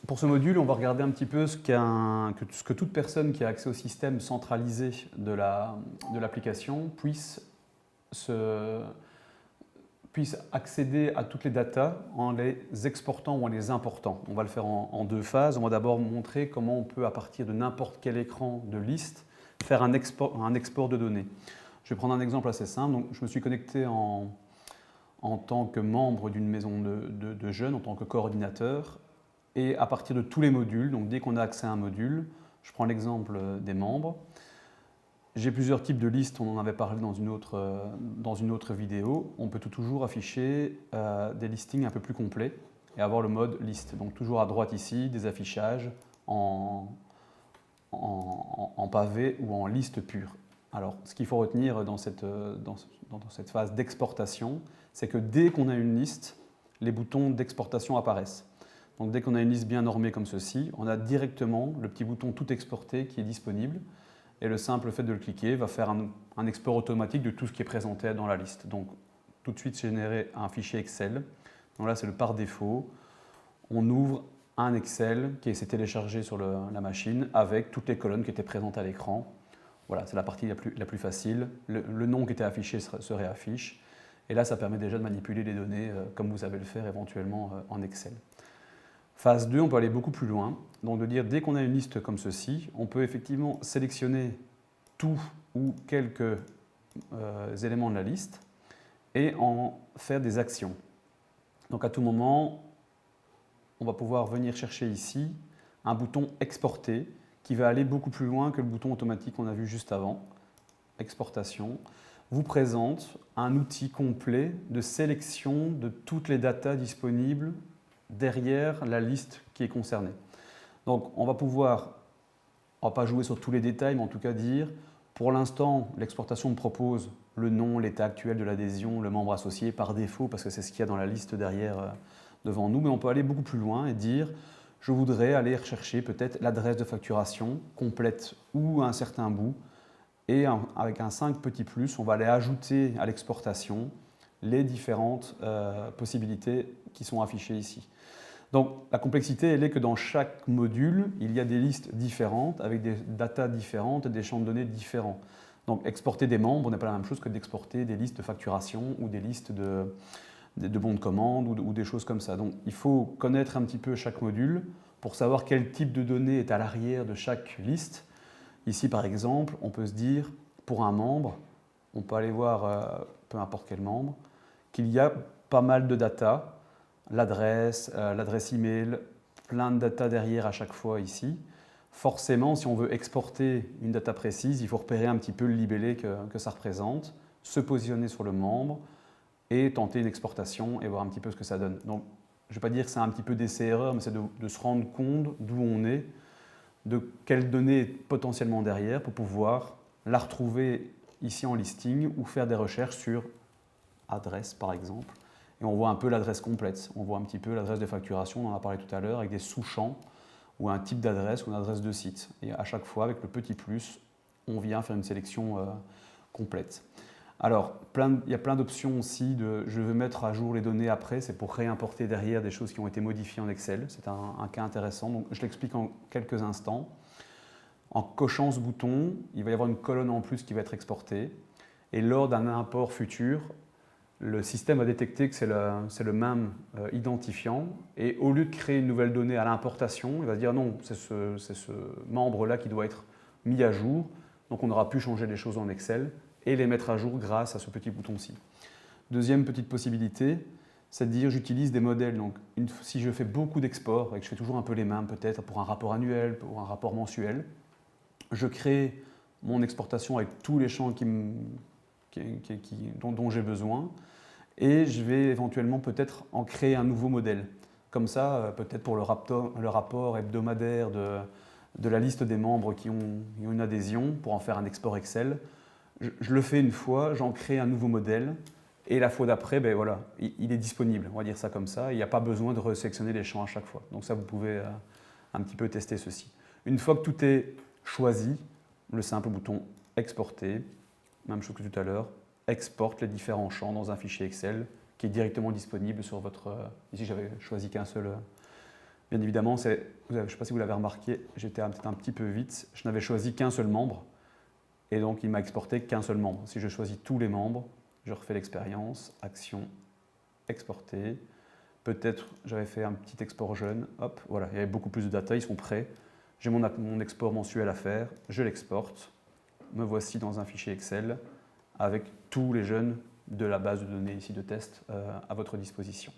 Pour ce module, on va regarder un petit peu ce que toute personne qui a accès au système centralisé de l'application puisse accéder à toutes les datas en les exportant ou en les important. On va le faire en deux phases. On va d'abord montrer comment on peut, à partir de n'importe quel écran de liste, faire un export de données. Je vais prendre un exemple assez simple. Donc, je me suis connecté en tant que membre d'une maison de jeunes, en tant que coordinateur. Et à partir de tous les modules, donc dès qu'on a accès à un module, je prends l'exemple des membres. J'ai plusieurs types de listes, on en avait parlé dans une autre vidéo. On peut toujours afficher des listings un peu plus complets et avoir le mode liste. Donc toujours à droite ici, des affichages en pavé ou en liste pure. Alors ce qu'il faut retenir dans cette phase d'exportation, c'est que dès qu'on a une liste, les boutons d'exportation apparaissent. Donc dès qu'on a une liste bien normée comme ceci, on a directement le petit bouton tout exporter qui est disponible. Et le simple fait de le cliquer va faire un export automatique de tout ce qui est présenté dans la liste. Donc tout de suite générer un fichier Excel. Donc là c'est le par défaut. On ouvre un Excel qui s'est téléchargé sur la machine avec toutes les colonnes qui étaient présentes à l'écran. Voilà, c'est la partie la plus facile. Le nom qui était affiché se réaffiche. Et là ça permet déjà de manipuler les données comme vous savez le faire éventuellement en Excel. Phase 2, on peut aller beaucoup plus loin, donc de dire dès qu'on a une liste comme ceci, on peut effectivement sélectionner tout ou quelques éléments de la liste et en faire des actions. Donc à tout moment, on va pouvoir venir chercher ici un bouton exporter qui va aller beaucoup plus loin que le bouton automatique qu'on a vu juste avant. Exportation vous présente un outil complet de sélection de toutes les datas disponibles derrière la liste qui est concernée. Donc on va va pas jouer sur tous les détails, mais en tout cas dire, pour l'instant, l'exportation me propose le nom, l'état actuel de l'adhésion, le membre associé par défaut, parce que c'est ce qu'il y a dans la liste derrière devant nous, mais on peut aller beaucoup plus loin et dire, je voudrais aller rechercher peut-être l'adresse de facturation complète ou un certain bout, et avec un 5 petit plus, on va aller ajouter à l'exportation les différentes possibilités qui sont affichées ici. Donc la complexité, elle est que dans chaque module, il y a des listes différentes, avec des datas différentes et des champs de données différents. Donc exporter des membres n'est pas la même chose que d'exporter des listes de facturation ou des listes de bons de commande ou des choses comme ça. Donc il faut connaître un petit peu chaque module pour savoir quel type de données est à l'arrière de chaque liste. Ici par exemple, on peut se dire, pour un membre, on peut aller voir, peu importe quel membre, qu'il y a pas mal de data, l'adresse email, plein de data derrière à chaque fois ici. Forcément, si on veut exporter une data précise, il faut repérer un petit peu le libellé que ça représente, se positionner sur le membre et tenter une exportation et voir un petit peu ce que ça donne. Donc, je ne vais pas dire que c'est un petit peu d'essai-erreur, mais c'est de se rendre compte d'où on est, de quelles données potentiellement derrière pour pouvoir la retrouver ici en listing ou faire des recherches sur adresse par exemple. Et on voit un peu l'adresse complète. On voit un petit peu l'adresse de facturation, on en a parlé tout à l'heure, avec des sous-champs ou un type d'adresse ou une adresse de site. Et à chaque fois, avec le petit plus, on vient faire une sélection complète. Alors, il y a plein d'options aussi. Je veux mettre à jour les données après, c'est pour réimporter derrière des choses qui ont été modifiées en Excel. C'est un cas intéressant, donc je l'explique en quelques instants. En cochant ce bouton, il va y avoir une colonne en plus qui va être exportée. Et lors d'un import futur, le système a détecté que c'est le même identifiant et au lieu de créer une nouvelle donnée à l'importation, il va se dire non, c'est ce membre-là qui doit être mis à jour. Donc on aura pu changer les choses en Excel et les mettre à jour grâce à ce petit bouton-ci. Deuxième petite possibilité, c'est de dire j'utilise des modèles. Donc si je fais beaucoup d'exports et que je fais toujours un peu les mêmes peut-être pour un rapport annuel, pour un rapport mensuel, je crée mon exportation avec tous les champs dont j'ai besoin et je vais éventuellement peut-être en créer un nouveau modèle. Comme ça, peut-être pour le rapport hebdomadaire de la liste des membres qui ont une adhésion, pour en faire un export Excel, je le fais une fois, j'en crée un nouveau modèle et la fois d'après, ben voilà, il est disponible, on va dire ça comme ça, il n'y a pas besoin de resélectionner les champs à chaque fois. Donc ça, vous pouvez un petit peu tester ceci. Une fois que tout est choisi, le simple bouton exporter, même chose que tout à l'heure, exporte les différents champs dans un fichier Excel qui est directement disponible sur votre... Ici, j'avais choisi qu'un seul Bien évidemment, je ne sais pas si vous l'avez remarqué, j'étais peut-être un petit peu vite. Je n'avais choisi qu'un seul membre, et donc il m'a exporté qu'un seul membre. Si je choisis tous les membres, je refais l'expérience, action, exporter. Peut-être j'avais fait un petit export jeune, hop, voilà, il y avait beaucoup plus de data, ils sont prêts. J'ai mon export mensuel à faire, je l'exporte. Me voici dans un fichier Excel avec tous les jeunes de la base de données ici de test à votre disposition.